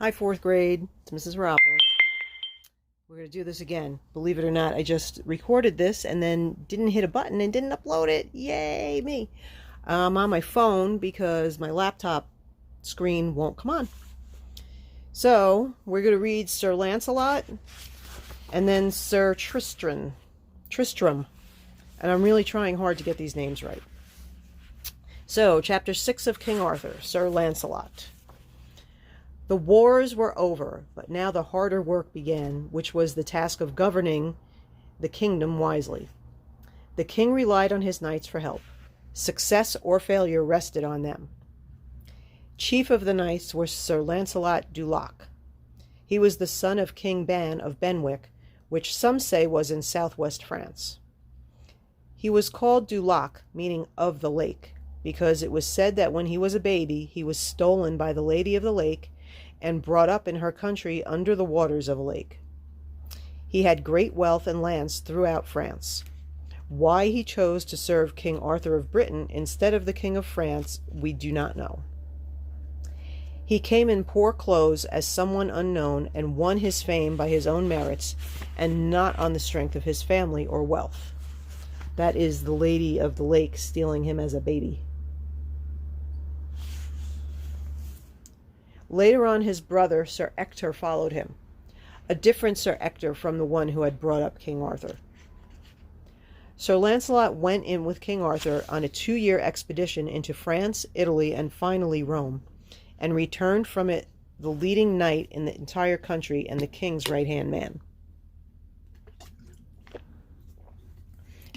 Hi, fourth grade. It's Mrs. Roberts. We're going to do this again. Believe it or not, I just recorded this and then didn't hit a button and didn't upload it. Yay, me. I'm on my phone because my laptop screen won't come on. So, we're going to read Sir Lancelot and then Sir Tristram. And I'm really trying hard to get these names right. So, chapter 6 of King Arthur, Sir Lancelot. The wars were over, but now the harder work began, which was the task of governing the kingdom wisely. The king relied on his knights for help. Success or failure rested on them. Chief of the knights was Sir Lancelot du Lac. He was the son of King Ban of Benwick, which some say was in southwest France. He was called du Lac, meaning of the lake, because it was said that when he was a baby, he was stolen by the Lady of the Lake and brought up in her country under the waters of a lake. He had great wealth and lands throughout France. Why he chose to serve King Arthur of Britain instead of the King of France, we do not know. He came in poor clothes as someone unknown and won his fame by his own merits and not on the strength of his family or wealth. That is the Lady of the Lake stealing him as a baby. Later on, his brother, Sir Ector, followed him, a different Sir Ector from the one who had brought up King Arthur. Sir Lancelot went in with King Arthur on a 2-year expedition into France, Italy, and finally Rome, and returned from it the leading knight in the entire country and the king's right-hand man.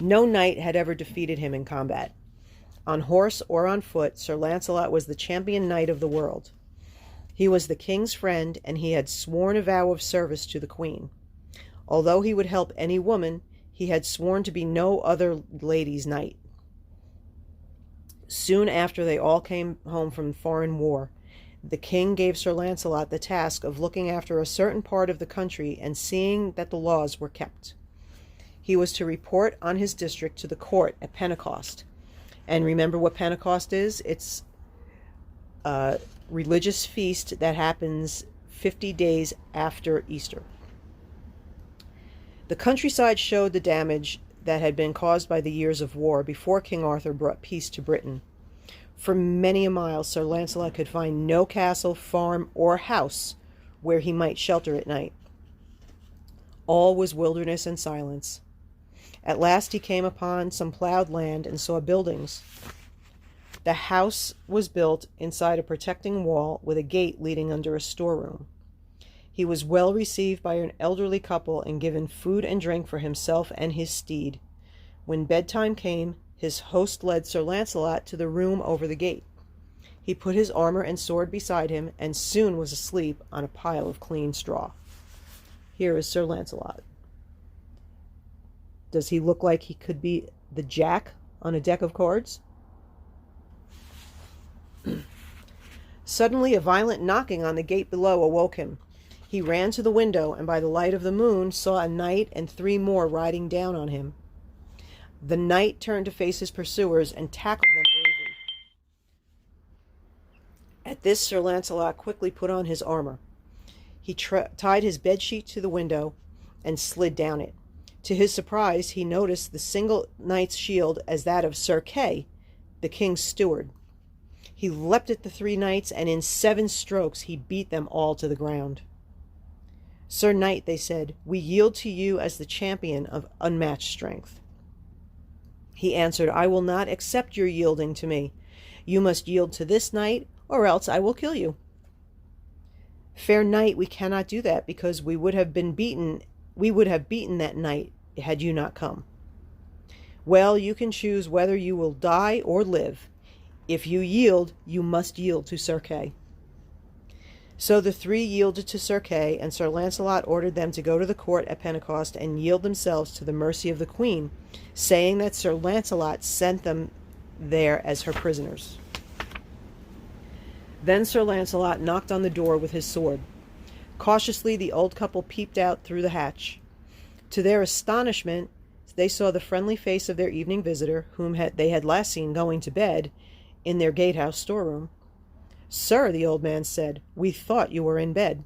No knight had ever defeated him in combat. On horse or on foot, Sir Lancelot was the champion knight of the world. He was the king's friend, and he had sworn a vow of service to the queen. Although he would help any woman, he had sworn to be no other lady's knight. Soon after they all came home from foreign war, the king gave Sir Lancelot the task of looking after a certain part of the country and seeing that the laws were kept. He was to report on his district to the court at Pentecost. And remember what Pentecost is? It's a religious feast that happens 50 days after Easter. The countryside showed the damage that had been caused by the years of war before King Arthur brought peace to Britain. For many a mile, Sir Lancelot could find no castle, farm, or house where he might shelter at night. All was wilderness and silence. At last he came upon some plowed land and saw buildings. The house was built inside a protecting wall with a gate leading under a storeroom. He was well received by an elderly couple and given food and drink for himself and his steed. When bedtime came, his host led Sir Lancelot to the room over the gate. He put his armor and sword beside him and soon was asleep on a pile of clean straw. Here is Sir Lancelot. Does he look like he could be the jack on a deck of cards? Suddenly, a violent knocking on the gate below awoke him. He ran to the window, and by the light of the moon saw a knight and 3 more riding down on him. The knight turned to face his pursuers and tackled them bravely. At this, Sir Lancelot quickly put on his armor. He tied his bedsheet to the window and slid down it. To his surprise, he noticed the single knight's shield as that of Sir Kay, the king's steward. He leapt at the 3 knights, and in 7 strokes he beat them all to the ground. "Sir Knight," they said, "we yield to you as the champion of unmatched strength." He answered, "I will not accept your yielding to me. You must yield to this knight, or else I will kill you." "Fair knight, we cannot do that, because we would have beaten that knight had you not come." "Well, you can choose whether you will die or live. If you yield, you must yield to Sir Kay." So the 3 yielded to Sir Kay, and Sir Lancelot ordered them to go to the court at Pentecost and yield themselves to the mercy of the queen, saying that Sir Lancelot sent them there as her prisoners. Then Sir Lancelot knocked on the door with his sword. Cautiously the old couple peeped out through the hatch. To their astonishment, they saw the friendly face of their evening visitor, whom they had last seen going to bed in their gatehouse storeroom. "Sir," the old man said, "we thought you were in bed."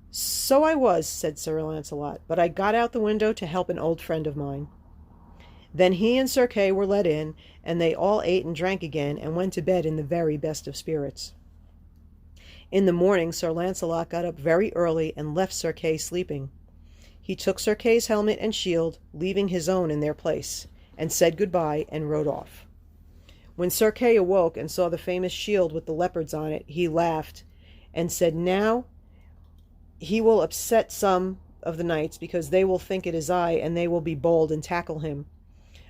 "So I was," said Sir Launcelot, "but I got out the window to help an old friend of mine." Then he and Sir Kay were let in, and they all ate and drank again, and went to bed in the very best of spirits. In the morning Sir Launcelot got up very early and left Sir Kay sleeping. He took Sir Kay's helmet and shield, leaving his own in their place, and said goodbye and rode off. When Sir Kay awoke and saw the famous shield with the leopards on it, he laughed and said, "Now he will upset some of the knights, because they will think it is I, and they will be bold and tackle him.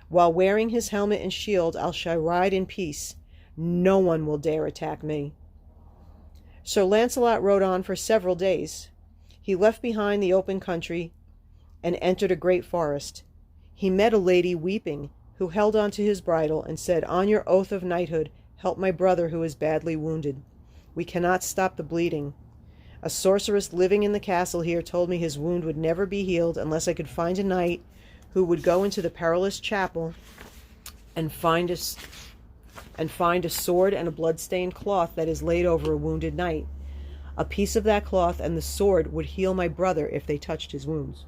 While wearing his helmet and shield, I shall ride in peace. No one will dare attack me." Sir Launcelot rode on for several days. He left behind the open country and entered a great forest. He met a lady weeping, who held on to his bridle and said, "On your oath of knighthood, help my brother who is badly wounded. We cannot stop the bleeding. A sorceress living in the castle here told me his wound would never be healed unless I could find a knight who would go into the perilous chapel and find a sword and a blood-stained cloth that is laid over a wounded knight. A piece of that cloth and the sword would heal my brother if they touched his wounds."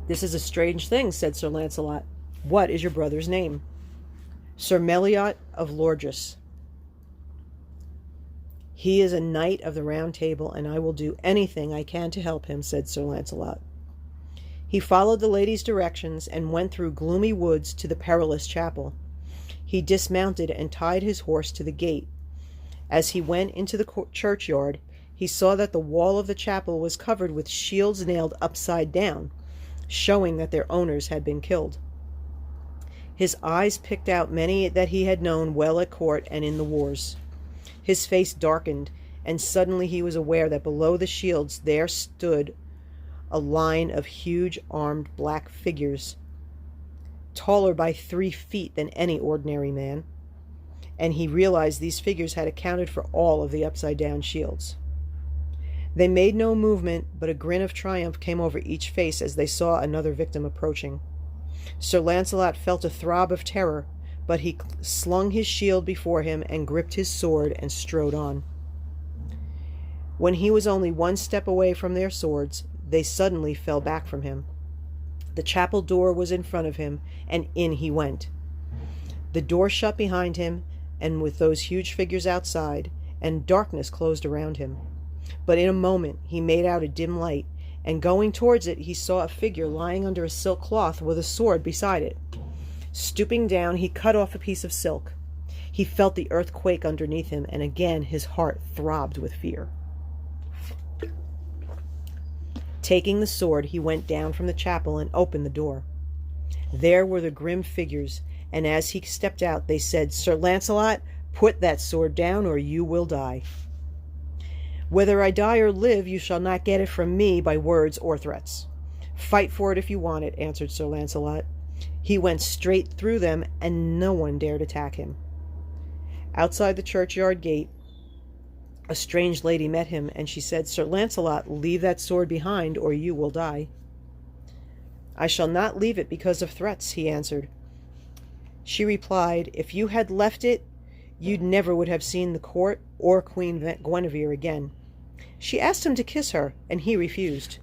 "This is a strange thing," said Sir Launcelot. "What is your brother's name?" "Sir Meliot of Lordres." "He is a knight of the Round Table, and I will do anything I can to help him," said Sir Launcelot. He followed the lady's directions and went through gloomy woods to the perilous chapel. He dismounted and tied his horse to the gate. As he went into the churchyard, he saw that the wall of the chapel was covered with shields nailed upside down, showing that their owners had been killed. His eyes picked out many that he had known well at court and in the wars. His face darkened, and suddenly he was aware that below the shields there stood a line of huge armed black figures, taller by 3 feet than any ordinary man, and he realized these figures had accounted for all of the upside-down shields. They made no movement, but a grin of triumph came over each face as they saw another victim approaching. Sir Launcelot felt a throb of terror, but he slung his shield before him and gripped his sword and strode on. When he was only 1 step away from their swords, they suddenly fell back from him. The chapel door was in front of him, and in he went. The door shut behind him, and with those huge figures outside, and darkness closed around him. But in a moment he made out a dim light, and going towards it he saw a figure lying under a silk cloth with a sword beside it. Stooping down, he cut off a piece of silk. He felt the earth quake underneath him, and again his heart throbbed with fear. Taking the sword, he went down from the chapel and opened the door. There were the grim figures, and as he stepped out, they said, "Sir Launcelot, put that sword down, or you will die." "Whether I die or live, you shall not get it from me by words or threats." "Fight for it if you want it," answered Sir Launcelot. He went straight through them, and no one dared attack him. Outside the churchyard gate, a strange lady met him, and she said, "Sir Launcelot, leave that sword behind, or you will die." "I shall not leave it because of threats," he answered. She replied, "If you had left it, you never would have seen the court or Queen Guinevere again." She asked him to kiss her, and he refused.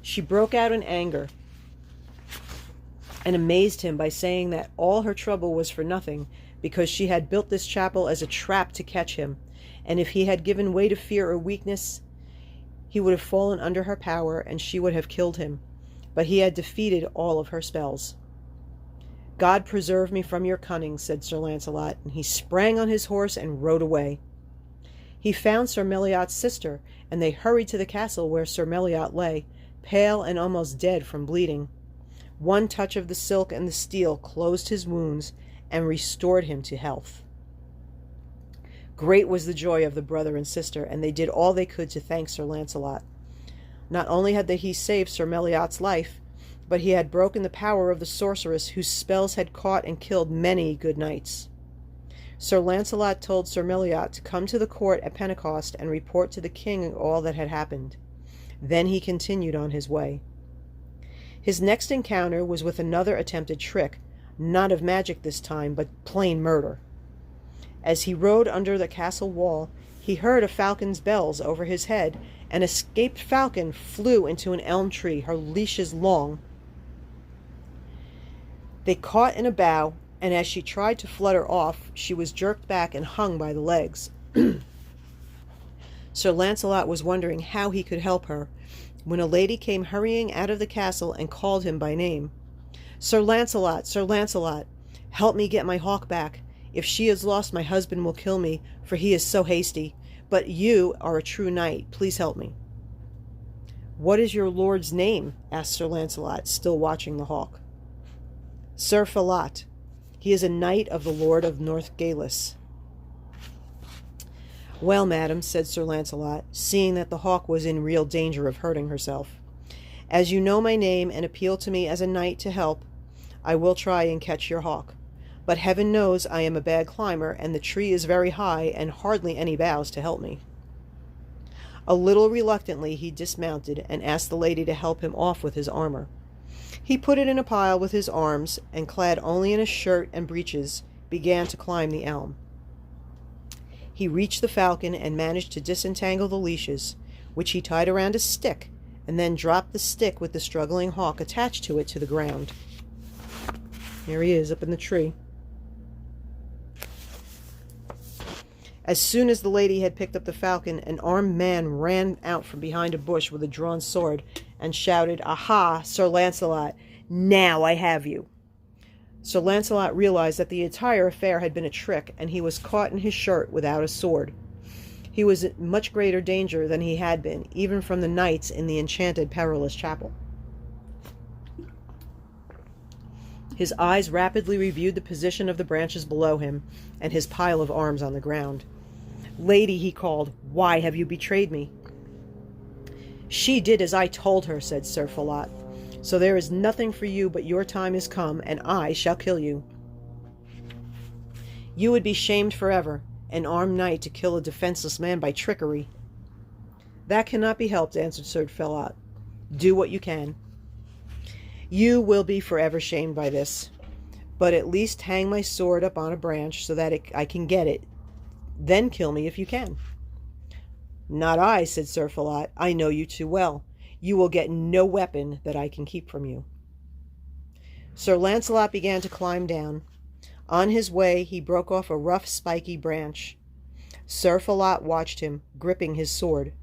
She broke out in anger and amazed him by saying that all her trouble was for nothing, because she had built this chapel as a trap to catch him, and if he had given way to fear or weakness, he would have fallen under her power, and she would have killed him. But he had defeated all of her spells. "God preserve me from your cunning," said Sir Launcelot, and he sprang on his horse and rode away. He found Sir Meliot's sister, and they hurried to the castle where Sir Meliot lay, pale and almost dead from bleeding. 1 touch of the silk and the steel closed his wounds and restored him to health. Great was the joy of the brother and sister, and they did all they could to thank Sir Launcelot. Not only had he saved Sir Meliot's life, but he had broken the power of the sorceress whose spells had caught and killed many good knights. Sir Launcelot told Sir Meliot to come to the court at Pentecost and report to the king all that had happened. Then he continued on his way. His next encounter was with another attempted trick, not of magic this time, but plain murder. As he rode under the castle wall, he heard a falcon's bells over his head. An escaped falcon flew into an elm tree, her leashes long. They caught in a bough, and as she tried to flutter off, she was jerked back and hung by the legs. Sir Launcelot was wondering how he could help her, when a lady came hurrying out of the castle and called him by name. Sir Launcelot, Sir Launcelot, help me get my hawk back. If she is lost, my husband will kill me, for he is so hasty. But you are a true knight. Please help me. What is your lord's name? Asked Sir Launcelot, still watching the hawk. Sir Phelot. He is a knight of the Lord of Northgalis. Well, madam, said Sir Launcelot, seeing that the hawk was in real danger of hurting herself, as you know my name and appeal to me as a knight to help, I will try and catch your hawk. But heaven knows I am a bad climber, and the tree is very high, and hardly any boughs to help me. A little reluctantly he dismounted, and asked the lady to help him off with his armor. He put it in a pile with his arms, and clad only in a shirt and breeches, began to climb the elm. He reached the falcon and managed to disentangle the leashes, which he tied around a stick, and then dropped the stick with the struggling hawk attached to it to the ground. There he is, up in the tree. As soon as the lady had picked up the falcon, an armed man ran out from behind a bush with a drawn sword and shouted, "Aha, Sir Launcelot! Now I have you!" Sir Launcelot realized that the entire affair had been a trick, and he was caught in his shirt without a sword. He was in much greater danger than he had been, even from the knights in the enchanted perilous chapel. His eyes rapidly reviewed the position of the branches below him, and his pile of arms on the ground. "Lady," he called, "why have you betrayed me?" "She did as I told her," said Sir Phelot. "So there is nothing for you but your time is come, and I shall kill you." "You would be shamed forever, an armed knight to kill a defenseless man by trickery." "That cannot be helped," answered Sir Phelot. "Do what you can." "You will be forever shamed by this, but at least hang my sword up on a branch so that I can get it. Then kill me if you can." "Not I," said Sir Phelot. "I know you too well. You will get no weapon that I can keep from you." Sir Launcelot began to climb down. On his way, he broke off a rough, spiky branch. Sir Phelot watched him, gripping his sword.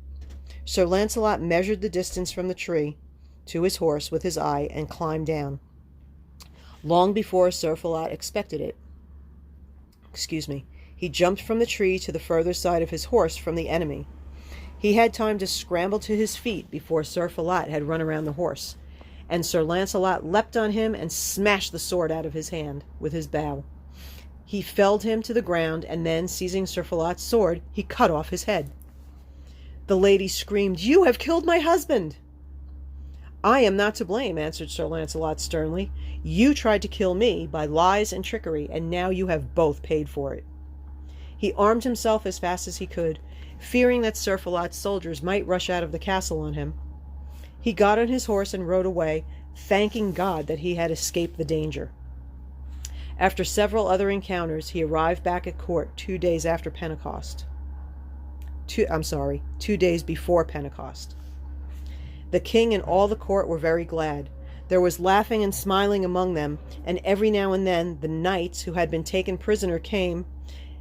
Sir Launcelot measured the distance from the tree to his horse with his eye and climbed down. Long before Sir Phelot expected it. He jumped from the tree to the further side of his horse from the enemy. He had time to scramble to his feet before Sir Phelot had run around the horse, and Sir Launcelot leapt on him and smashed the sword out of his hand with his bow. He felled him to the ground, and then, seizing Sir Phelot's sword, he cut off his head. The lady screamed, "You have killed my husband!" "I am not to blame," answered Sir Launcelot sternly. "You tried to kill me by lies and trickery, and now you have both paid for it." He armed himself as fast as he could, fearing that Sir Phelot's soldiers might rush out of the castle on him. He got on his horse and rode away, thanking God that he had escaped the danger. After several other encounters, he arrived back at court 2 days after Pentecost. 2 days before Pentecost. The king and all the court were very glad. There was laughing and smiling among them, and every now and then the knights who had been taken prisoner came,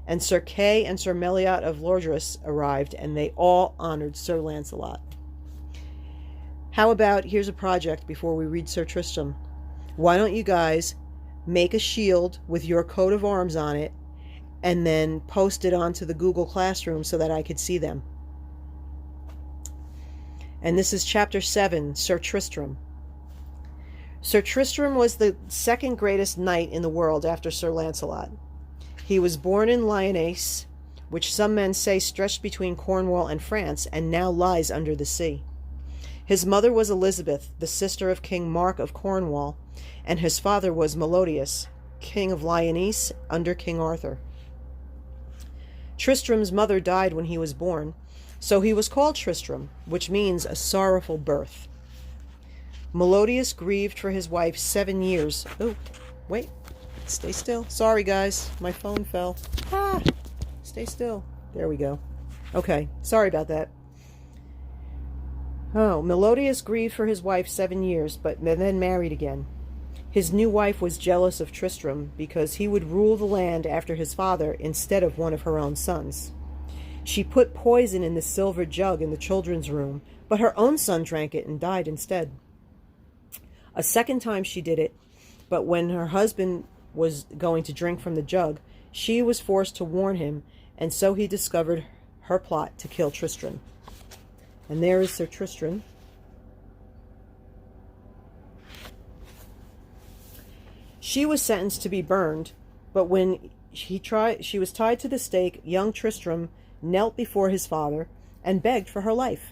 and Sir Kay and Sir Meliot of Lordres arrived, and they all honored Sir Launcelot. How about, here's a project before we read Sir Tristram. Why don't you guys make a shield with your coat of arms on it, and then post it onto the Google Classroom so that I could see them. And this is Chapter 7, Sir Tristram. Sir Tristram was the second greatest knight in the world after Sir Launcelot. He was born in Lyonesse, which some men say stretched between Cornwall and France, and now lies under the sea. His mother was Elizabeth, the sister of King Mark of Cornwall, and his father was Melodius, king of Lyonesse under King Arthur. Tristram's mother died when he was born, so he was called Tristram, which means a sorrowful birth. Melodius grieved for his wife 7 years. Oh, wait, stay still. Sorry, guys, my phone fell. Stay still. There we go. Okay, sorry about that. Oh, Melodius grieved for his wife 7 years, but then married again. His new wife was jealous of Tristram because he would rule the land after his father instead of one of her own sons. She put poison in the silver jug in the children's room, but her own son drank it and died instead. A second time she did it, but when her husband was going to drink from the jug, she was forced to warn him, and so he discovered her plot to kill Tristram. And there is Sir Tristram. She was sentenced to be burned, but when she was tied to the stake, young Tristram knelt before his father and begged for her life.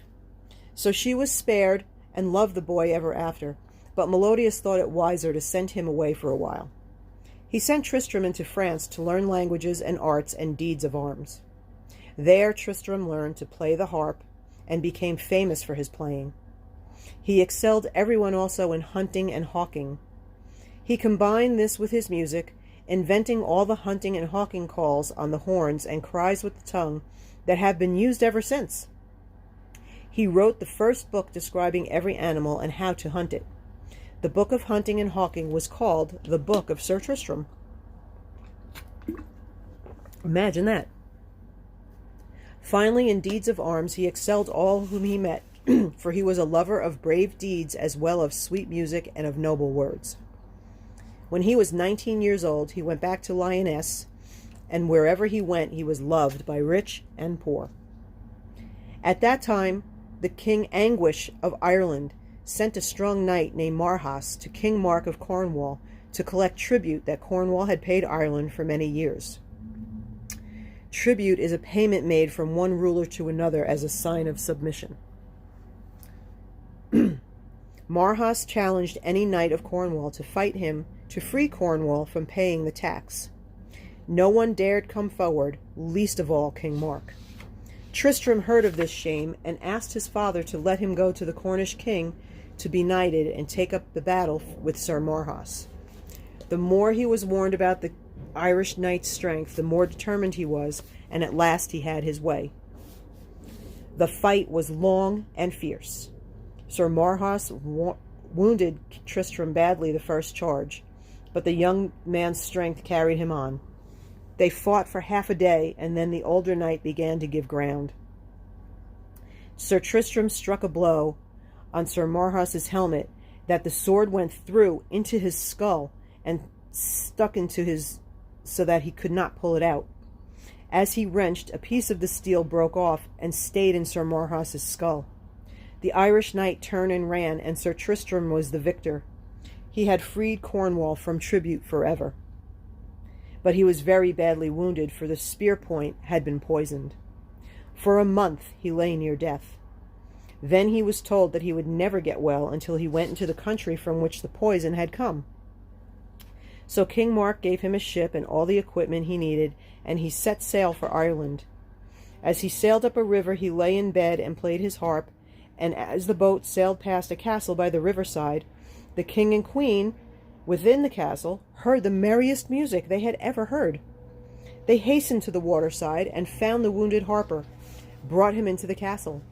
So she was spared and loved the boy ever after, but Melodius thought it wiser to send him away for a while. He sent Tristram into France to learn languages and arts and deeds of arms. There Tristram learned to play the harp and became famous for his playing. He excelled everyone also in hunting and hawking. He combined this with his music, inventing all the hunting and hawking calls on the horns and cries with the tongue that have been used ever since. He wrote the first book describing every animal and how to hunt it. The book of hunting and hawking was called the Book of Sir Tristram. Imagine that. Finally, in deeds of arms, he excelled all whom he met, for he was a lover of brave deeds as well of sweet music and of noble words. When he was 19 years old, he went back to Lyonesse, and wherever he went, he was loved by rich and poor. At that time, the King Anguish of Ireland sent a strong knight named Marhaus to King Mark of Cornwall to collect tribute that Cornwall had paid Ireland for many years. Tribute is a payment made from one ruler to another as a sign of submission. Marhaus challenged any knight of Cornwall to fight him to free Cornwall from paying the tax. No one dared come forward, least of all King Mark. Tristram heard of this shame and asked his father to let him go to the Cornish king to be knighted and take up the battle with Sir Marhaus. The more he was warned about the Irish knight's strength, the more determined he was, and at last he had his way. The fight was long and fierce. Sir Marhaus wounded Tristram badly the first charge, but the young man's strength carried him on. They fought for half a day, and then the older knight began to give ground. Sir Tristram struck a blow on Sir Marhaus's helmet that the sword went through into his skull and stuck into his so that he could not pull it out. As he wrenched, a piece of the steel broke off and stayed in Sir Marhaus's skull. The Irish knight turned and ran, and Sir Tristram was the victor. He had freed Cornwall from tribute forever. But he was very badly wounded, for the spear point had been poisoned. For a month he lay near death. Then he was told that he would never get well until he went into the country from which the poison had come. So King Mark gave him a ship and all the equipment he needed, and he set sail for Ireland. As he sailed up a river, he lay in bed and played his harp, and as the boat sailed past a castle by the riverside, the king and queen within the castle heard the merriest music they had ever heard. They hastened to the waterside and found the wounded harper, brought him into the castle.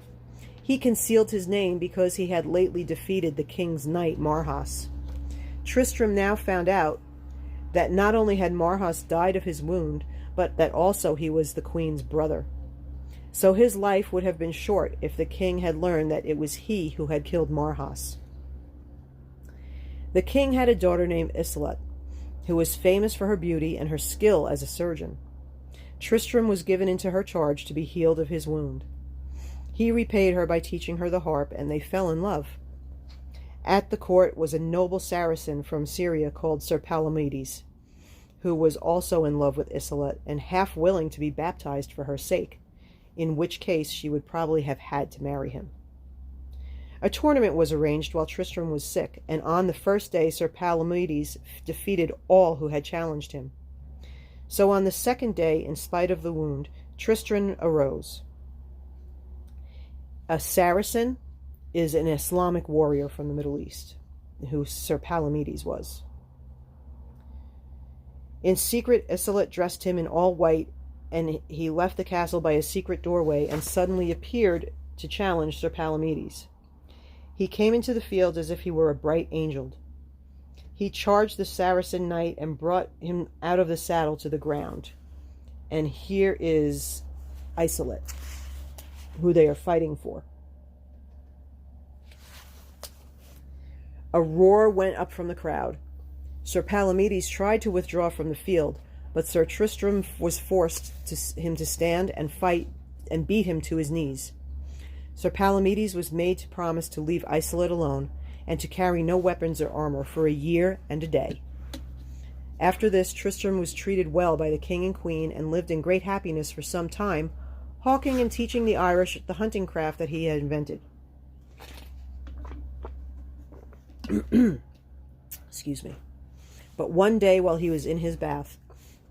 He concealed his name because he had lately defeated the king's knight Marhaus. Tristram now found out that not only had Marhaus died of his wound, but that also he was the queen's brother. So his life would have been short if the king had learned that it was he who had killed Marhaus. The king had a daughter named Iseult, who was famous for her beauty and her skill as a surgeon. Tristram was given into her charge to be healed of his wound. He repaid her by teaching her the harp, and they fell in love. At the court was a noble Saracen from Syria called Sir Palomides, who was also in love with Iseult and half willing to be baptized for her sake, in which case she would probably have had to marry him. A tournament was arranged while Tristram was sick, and on the first day Sir Palomides defeated all who had challenged him. So on the second day, in spite of the wound, Tristram arose. A Saracen is an Islamic warrior from the Middle East, who Sir Palomides was. In secret, Iseult dressed him in all white and he left the castle by a secret doorway and suddenly appeared to challenge Sir Palomides. He came into the field as if he were a bright angel. He charged the Saracen knight and brought him out of the saddle to the ground. And here is Iseult, who they are fighting for. A roar went up from the crowd. Sir Palomides tried to withdraw from the field, but Sir Tristram was forced him to stand and fight and beat him to his knees. Sir Palomides was made to promise to leave Iseult alone and to carry no weapons or armor for a year and a day. After this, Tristram was treated well by the king and queen and lived in great happiness for some time, hawking and teaching the Irish the hunting craft that he had invented. Excuse me. But one day while he was in his bath,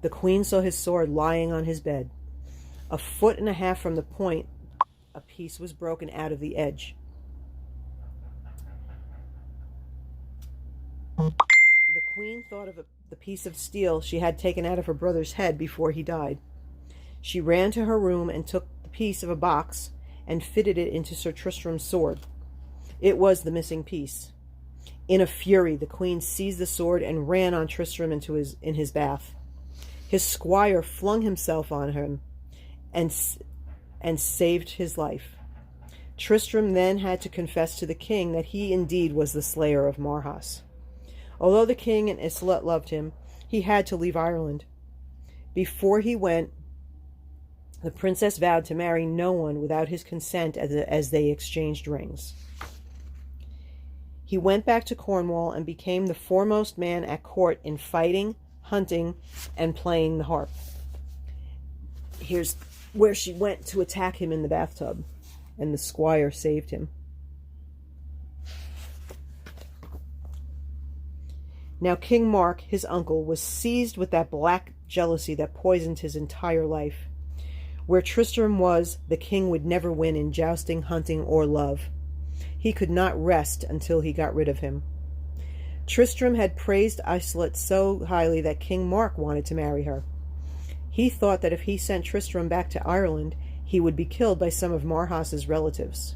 the queen saw his sword lying on his bed. 1.5 feet from the point, a piece was broken out of the edge. The queen thought of the piece of steel she had taken out of her brother's head before he died. She ran to her room and took the piece of a box and fitted it into Sir Tristram's sword. It was the missing piece. In a fury, the queen seized the sword and ran on Tristram in his bath. His squire flung himself on him and saved his life. Tristram then had to confess to the king that he indeed was the slayer of Marhaus. Although the king and Iseult loved him, he had to leave Ireland. Before he went, the princess vowed to marry no one without his consent as they exchanged rings. He went back to Cornwall and became the foremost man at court in fighting, hunting, and playing the harp. Here's where she went to attack him in the bathtub, and the squire saved him. Now King Mark, his uncle, was seized with that black jealousy that poisoned his entire life. Where Tristram was, the king would never win in jousting, hunting, or love. He could not rest until he got rid of him. Tristram had praised Iseult so highly that King Mark wanted to marry her. He thought that if he sent Tristram back to Ireland, he would be killed by some of Marhaus's relatives.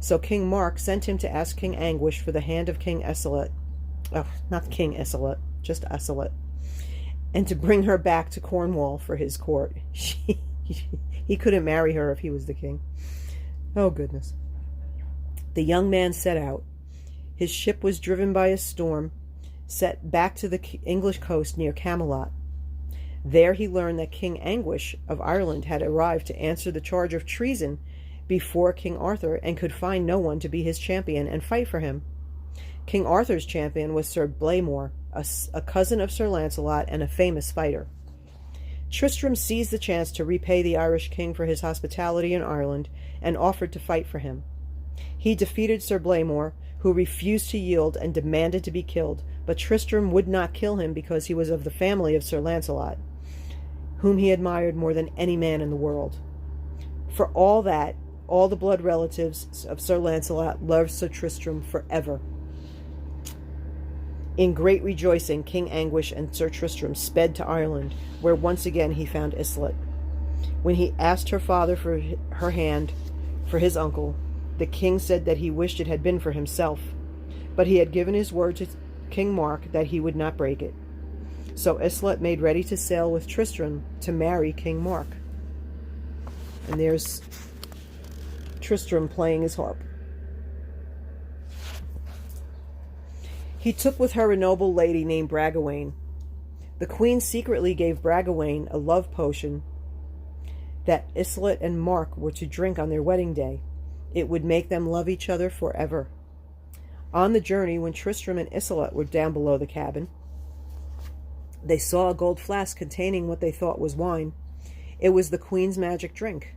So King Mark sent him to ask King Anguish for the hand of King Iseult. Oh, not King Iseult, just Iseult. And to bring her back to Cornwall for his court. He couldn't marry her if he was the king. Oh, goodness. The young man set out. His ship was driven by a storm, set back to the English coast near Camelot. There he learned that King Anguish of Ireland had arrived to answer the charge of treason before King Arthur and could find no one to be his champion and fight for him. King Arthur's champion was Sir Blamor, a cousin of Sir Lancelot and a famous fighter. Tristram seized the chance to repay the Irish king for his hospitality in Ireland and offered to fight for him. He defeated Sir Blamor, who refused to yield and demanded to be killed, but Tristram would not kill him because he was of the family of Sir Lancelot, whom he admired more than any man in the world. For all that, all the blood relatives of Sir Lancelot loved Sir Tristram forever. In great rejoicing, King Anguish and Sir Tristram sped to Ireland, where once again he found Iseult. When he asked her father for her hand for his uncle, the king said that he wished it had been for himself, but he had given his word to King Mark that he would not break it. So Iseult made ready to sail with Tristram to marry King Mark. And there's Tristram playing his harp. He took with her a noble lady named Bragwaine. The queen secretly gave Bragwaine a love potion that Iseult and Mark were to drink on their wedding day. It would make them love each other forever. On the journey, when Tristram and Iseult were down below the cabin, they saw a gold flask containing what they thought was wine. It was the queen's magic drink.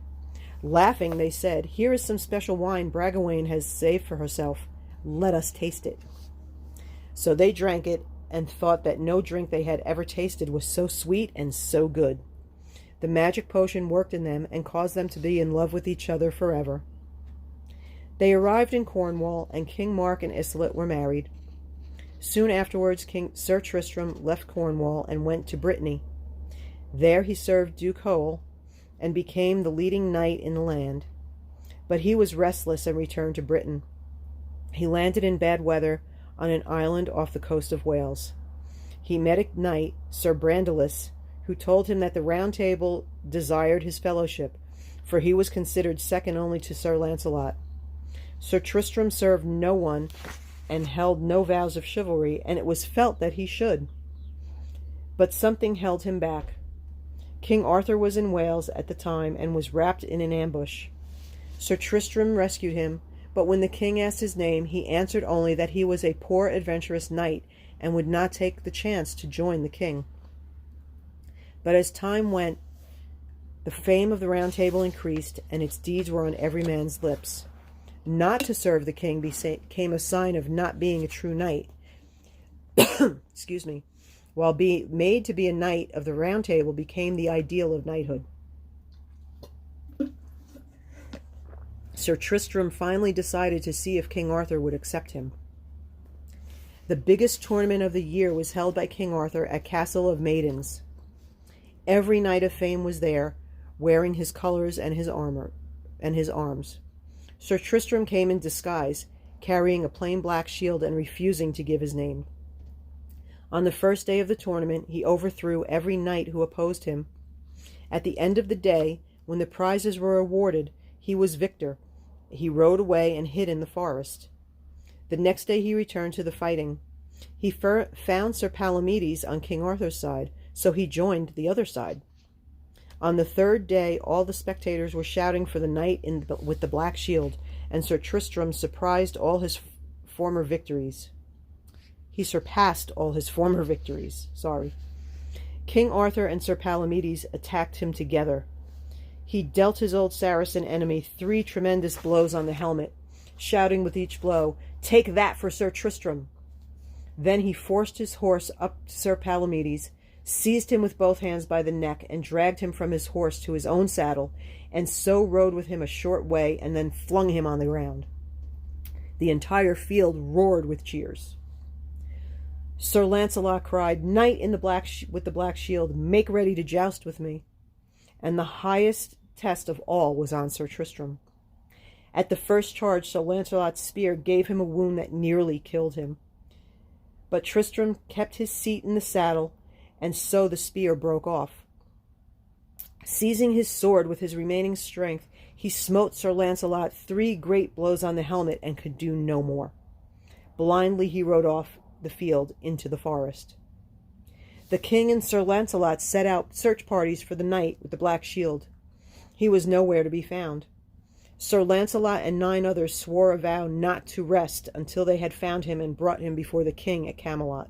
Laughing, they said, "Here is some special wine Bragwaine has saved for herself. Let us taste it." So they drank it and thought that no drink they had ever tasted was so sweet and so good. The magic potion worked in them and caused them to be in love with each other forever. They arrived in Cornwall, and King Mark and Iseult were married. Soon afterwards, Sir Tristram left Cornwall and went to Brittany. There he served Duke Hoel and became the leading knight in the land. But he was restless and returned to Britain. He landed in bad weather on an island off the coast of Wales. He met a knight, Sir Brandiles, who told him that the Round Table desired his fellowship, for he was considered second only to Sir Launcelot. Sir Tristram served no one and held no vows of chivalry, and it was felt that he should. But something held him back. King Arthur was in Wales at the time and was wrapped in an ambush. Sir Tristram rescued him, but when the king asked his name, he answered only that he was a poor adventurous knight and would not take the chance to join the king. But as time went, the fame of the Round Table increased, and its deeds were on every man's lips. Not to serve the king became a sign of not being a true knight. Excuse me. While being made to be a knight of the Round Table became the ideal of knighthood. Sir Tristram finally decided to see if King Arthur would accept him. The biggest tournament of the year was held by King Arthur at Castle of Maidens. Every knight of fame was there, wearing his colors and his armor and his arms. Sir Tristram came in disguise, carrying a plain black shield and refusing to give his name. On the first day of the tournament, he overthrew every knight who opposed him. At the end of the day, when the prizes were awarded, he was victor. He rode away and hid in the forest. The next day he returned to the fighting. He found Sir Palomides on King Arthur's side, so he joined the other side. On the third day, all the spectators were shouting for the knight with the black shield, and Sir Tristram surpassed all his former victories. King Arthur and Sir Palomides attacked him together. He dealt his old Saracen enemy 3 tremendous blows on the helmet, shouting with each blow, "Take that for Sir Tristram!" Then he forced his horse up to Sir Palomides, seized him with both hands by the neck, and dragged him from his horse to his own saddle, and so rode with him a short way, and then flung him on the ground. The entire field roared with cheers. Sir Launcelot cried, "Knight in the with the black shield, make ready to joust with me." And the highest test of all was on Sir Tristram. At the first charge, Sir Launcelot's spear gave him a wound that nearly killed him. But Tristram kept his seat in the saddle, and so the spear broke off. Seizing his sword with his remaining strength, he smote Sir Launcelot 3 great blows on the helmet and could do no more. Blindly he rode off the field into the forest. The king and Sir Launcelot set out search parties for the knight with the black shield. He was nowhere to be found. Sir Launcelot and 9 others swore a vow not to rest until they had found him and brought him before the king at Camelot.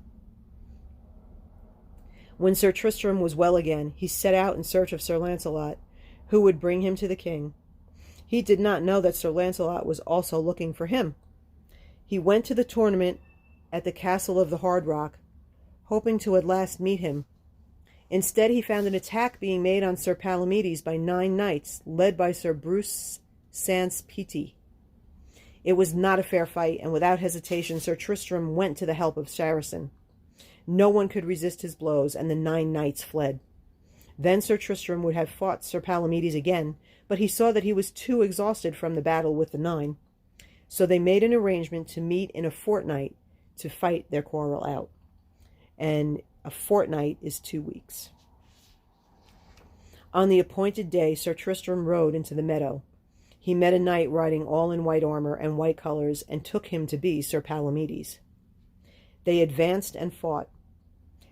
When Sir Tristram was well again, he set out in search of Sir Launcelot, who would bring him to the king. He did not know that Sir Launcelot was also looking for him. He went to the tournament at the Castle of the Hard Rock, hoping to at last meet him. Instead, he found an attack being made on Sir Palomides by 9 knights, led by Sir Bruce Sans Pitie. It was not a fair fight, and without hesitation Sir Tristram went to the help of Saracen. No one could resist his blows, and the 9 knights fled. Then Sir Tristram would have fought Sir Palomides again, but he saw that he was too exhausted from the battle with the 9. So they made an arrangement to meet in a fortnight to fight their quarrel out. And a fortnight is 2 weeks. On the appointed day, Sir Tristram rode into the meadow. He met a knight riding all in white armor and white colors, and took him to be Sir Palomides. They advanced and fought.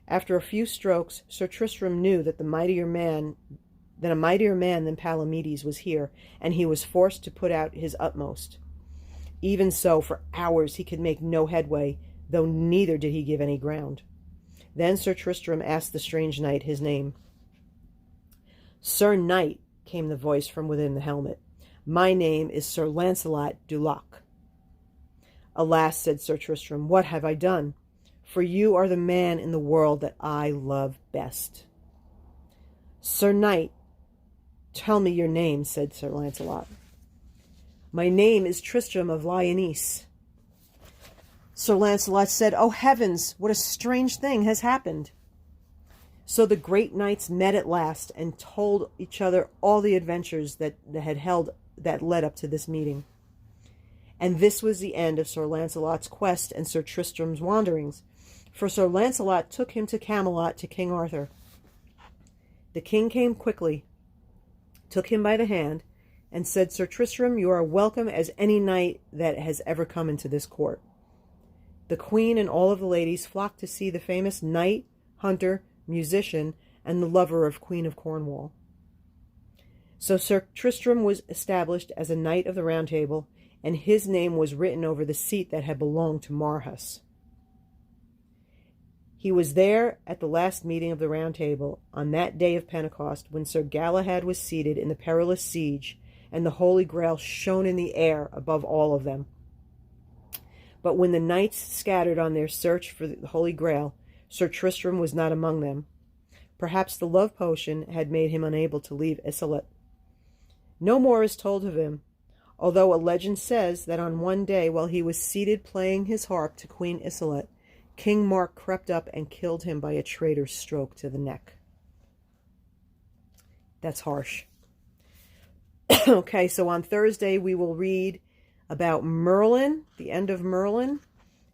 After a few strokes, Sir Tristram knew that a mightier man than Palomides was here, and he was forced to put out his utmost. Even so, for hours he could make no headway, though neither did he give any ground. Then Sir Tristram asked the strange knight his name. "Sir Knight," came the voice from within the helmet, "my name is Sir Launcelot du Lac." "Alas," said Sir Tristram, "what have I done? For you are the man in the world that I love best." "Sir Knight, tell me your name," said Sir Launcelot. "My name is Tristram of Lyonesse." Sir Launcelot said, "Oh heavens, what a strange thing has happened." So the great knights met at last and told each other all the adventures that led up to this meeting. And this was the end of Sir Lancelot's quest and Sir Tristram's wanderings, for Sir Lancelot took him to Camelot to King Arthur. The king came quickly, took him by the hand, and said, Sir Tristram, you are welcome as any knight that has ever come into this court. The queen and all of the ladies flocked to see the famous knight, hunter, musician, and the lover of Queen of Cornwall. So Sir Tristram was established as a knight of the Round Table, and his name was written over the seat that had belonged to Marhaus. He was there at the last meeting of the Round Table on that day of Pentecost, when Sir Galahad was seated in the perilous siege, and the Holy Grail shone in the air above all of them. But when the knights scattered on their search for the Holy Grail, Sir Tristram was not among them. Perhaps the love potion had made him unable to leave Isolet. No more is told of him, although a legend says that on one day while he was seated playing his harp to Queen Isolet, King Mark crept up and killed him by a traitor's stroke to the neck. That's harsh. Okay, so on Thursday we will read about Merlin, the end of Merlin,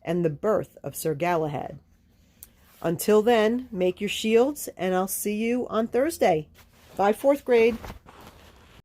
and the birth of Sir Galahad. Until then, make your shields, and I'll see you on Thursday. Bye, 4th grade.